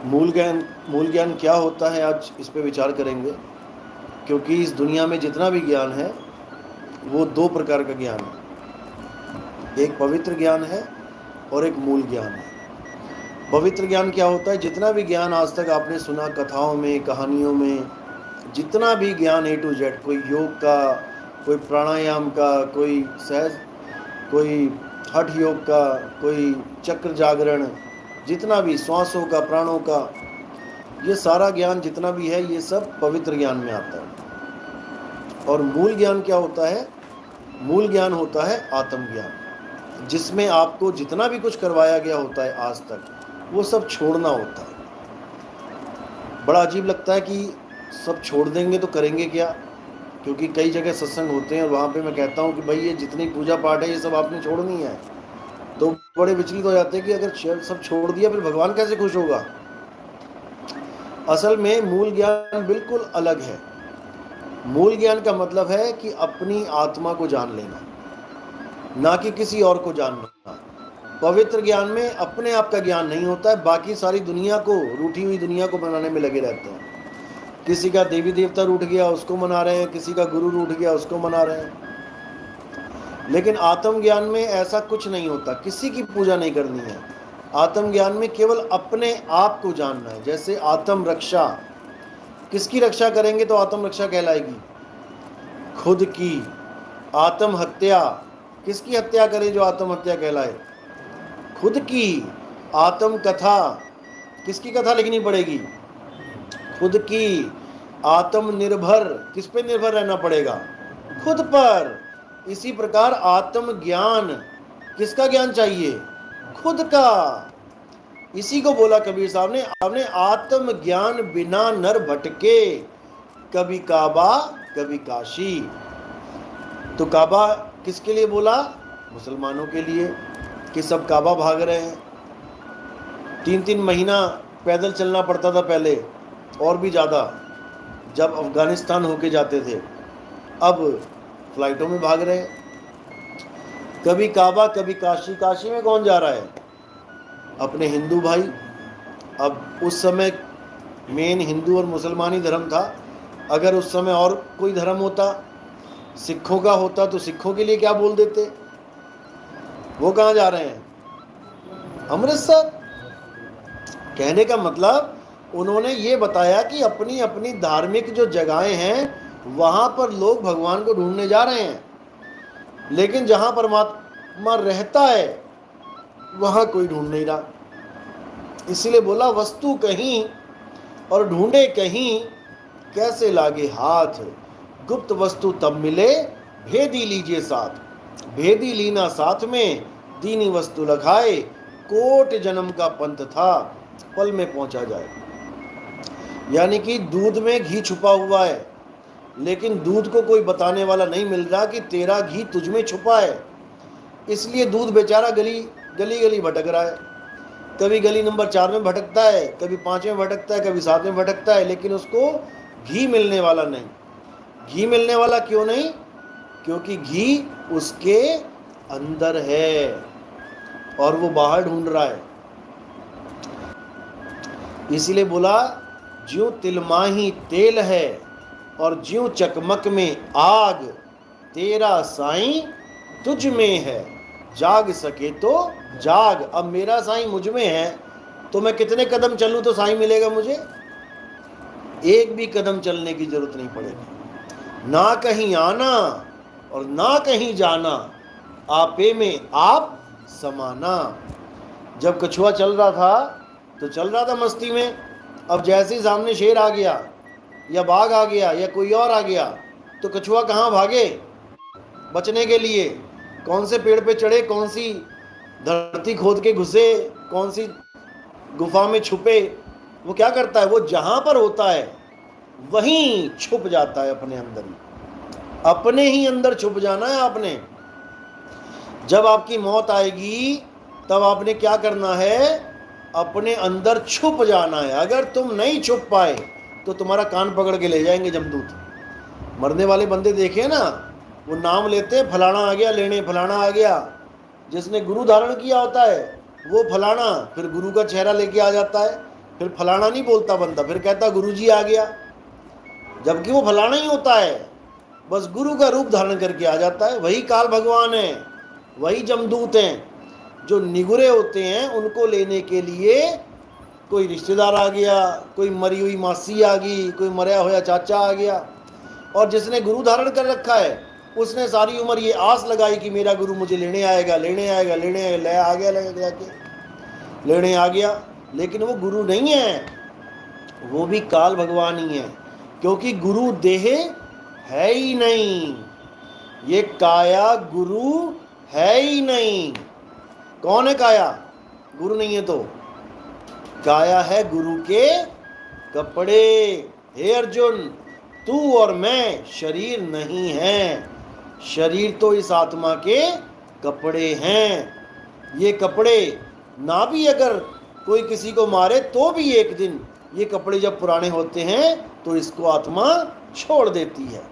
मूल ज्ञान क्या होता है, आज इस पे विचार करेंगे। क्योंकि इस दुनिया में जितना भी ज्ञान है वो दो प्रकार का ज्ञान है, एक पवित्र ज्ञान है और एक मूल ज्ञान है। पवित्र ज्ञान क्या होता है? जितना भी ज्ञान आज तक आपने सुना, कथाओं में, कहानियों में, जितना भी ज्ञान A to Z, कोई योग का, कोई प्राणायाम का, कोई सहज, कोई हठ योग का, कोई चक्र जागरण, जितना भी श्वासों का, प्राणों का, ये सारा ज्ञान जितना भी है ये सब पवित्र ज्ञान में आता है। और मूल ज्ञान क्या होता है? मूल ज्ञान होता है आत्मज्ञान, जिसमें आपको जितना भी कुछ करवाया गया होता है आज तक, वो सब छोड़ना होता है। बड़ा अजीब लगता है कि सब छोड़ देंगे तो करेंगे क्या? क्योंकि कई जगह सत्संग होते हैं और वहाँ पे मैं कहता हूँ कि भाई ये जितनी पूजा पाठ है ये सब आपने छोड़नी है, तो बड़े विचलित हो जाते हैं कि अगर सब छोड़ दिया फिर भगवान कैसे खुश होगा। असल में मूल ज्ञान बिल्कुल अलग है। मूल ज्ञान का मतलब है कि अपनी आत्मा को जान लेना, ना कि किसी और को जानना। पवित्र ज्ञान में अपने आप का ज्ञान नहीं होता है, बाकी सारी दुनिया को, रूठी हुई दुनिया को बनाने में लगे रहते हैं। किसी का देवी देवता रूठ गया उसको मना रहे हैं, किसी का गुरु रूठ गया उसको मना रहे हैं। लेकिन आत्मज्ञान में ऐसा कुछ नहीं होता, किसी की पूजा नहीं करनी है। आत्मज्ञान में केवल अपने आप को जानना है। जैसे आत्म रक्षा, किसकी रक्षा करेंगे तो आत्म रक्षा कहलाएगी? खुद की। आत्म हत्या, किसकी हत्या करें जो आत्महत्या कहलाए? खुद की। आत्म कथा, किसकी कथा लिखनी पड़ेगी? खुद की। आत्मनिर्भर, किस पे निर्भर रहना पड़ेगा? खुद पर। इसी प्रकार आत्म ज्ञान, किसका ज्ञान चाहिए? खुद का। इसी को बोला कबीर साहब ने, आपने आत्म ज्ञान बिना नर भटके, कभी काबा कभी काशी। तो काबा किसके लिए बोला? मुसलमानों के लिए, कि सब काबा भाग रहे हैं। 3-3 महीना पैदल चलना पड़ता था पहले, और भी ज़्यादा जब अफगानिस्तान होके जाते थे। अब फ्लाइटों में भाग रहे हैं। कभी काबा कभी काशी। काशी में कौन जा रहा है? अपने हिंदू भाई। अब उस समय मेन हिंदू और मुसलमानी धर्म था। अगर उस समय और कोई धर्म होता, सिखों का होता, तो सिखों के लिए क्या बोल देते? वो कहाँ जा रहे हैं? अमृतसर। कहने का मतलब उन्होंने ये बताया कि अपनी अपनी धार्मिक जो जगहें हैं वहाँ पर लोग भगवान को ढूंढने जा रहे हैं, लेकिन जहाँ परमात्मा रहता है वहाँ कोई ढूंढ नहीं रहा। इसलिए बोला वस्तु कहीं और ढूंढे कहीं, कैसे लागे हाथ। गुप्त वस्तु तब मिले, भेदी लीजिए साथ। भेदी लीना साथ में, दीनी वस्तु लखाए। कोट जन्म का पंथ था, पल में पहुंचा जाए। यानी कि दूध में घी छुपा हुआ है, लेकिन दूध को कोई बताने वाला नहीं मिल रहा कि तेरा घी तुझ में छुपा है। इसलिए दूध बेचारा गली गली गली भटक रहा है। कभी गली नंबर 4 में भटकता है, कभी 5 में भटकता है, कभी 7 में भटकता है, लेकिन उसको घी मिलने वाला नहीं। घी मिलने वाला क्यों नहीं? क्योंकि घी उसके अंदर है और वो बाहर ढूंढ रहा है। इसीलिए बोला ज्यों तिलमाही तेल है और ज्यों चकमक में आग, तेरा साईं तुझ में है, जाग सके तो जाग। अब मेरा साईं मुझ में है तो मैं कितने कदम चलूं तो साईं मिलेगा मुझे? एक भी कदम चलने की जरूरत नहीं पड़ेगी। ना कहीं आना और ना कहीं जाना, आपे में आप समाना। जब कछुआ चल रहा था तो चल रहा था मस्ती में। अब जैसे ही सामने शेर आ गया या बाघ आ गया या कोई और आ गया तो कछुआ कहाँ भागे बचने के लिए? कौन से पेड़ पे चढ़े, कौन सी धरती खोद के घुसे, कौन सी गुफा में छुपे? वो क्या करता है? वो जहां पर होता है वहीं छुप जाता है, अपने अंदर ही। अपने ही अंदर छुप जाना है आपने। जब आपकी मौत आएगी तब आपने क्या करना है? अपने अंदर छुप जाना है। अगर तुम नहीं छुप पाए तो तुम्हारा कान पकड़ के ले जाएंगे जमदूत। मरने वाले बंदे देखे ना, वो नाम लेते हैं, फलाना आ गया लेने, फलाना आ गया। जिसने गुरु धारण किया होता है वो फलाना, फिर गुरु का चेहरा लेके आ जाता है। फिर फलाना नहीं बोलता बंदा, फिर कहता गुरुजी आ गया, जबकि वो फलाना ही होता है, बस गुरु का रूप धारण करके आ जाता है। वही काल भगवान है, वही जमदूत हैं जो निगुरे होते हैं, उनको लेने के लिए कोई रिश्तेदार आ गया, कोई मरी हुई मासी आ गई, कोई मरा हुआ चाचा आ गया। और जिसने गुरु धारण कर रखा है उसने सारी उम्र ये आस लगाई कि मेरा गुरु मुझे लेने आएगा, लेने आएगा, लेने आएगा, ले आ गया, लेने आ गया, लेकिन वो गुरु नहीं है, वो भी काल भगवान ही है, क्योंकि गुरु देह है ही नहीं, ये काया गुरु है ही नहीं। कौन है काया? गुरु नहीं है तो काया है गुरु के कपड़े। हे अर्जुन, तू और मैं शरीर नहीं है, शरीर तो इस आत्मा के कपड़े हैं। ये कपड़े ना भी अगर कोई किसी को मारे तो भी एक दिन ये कपड़े जब पुराने होते हैं तो इसको आत्मा छोड़ देती है।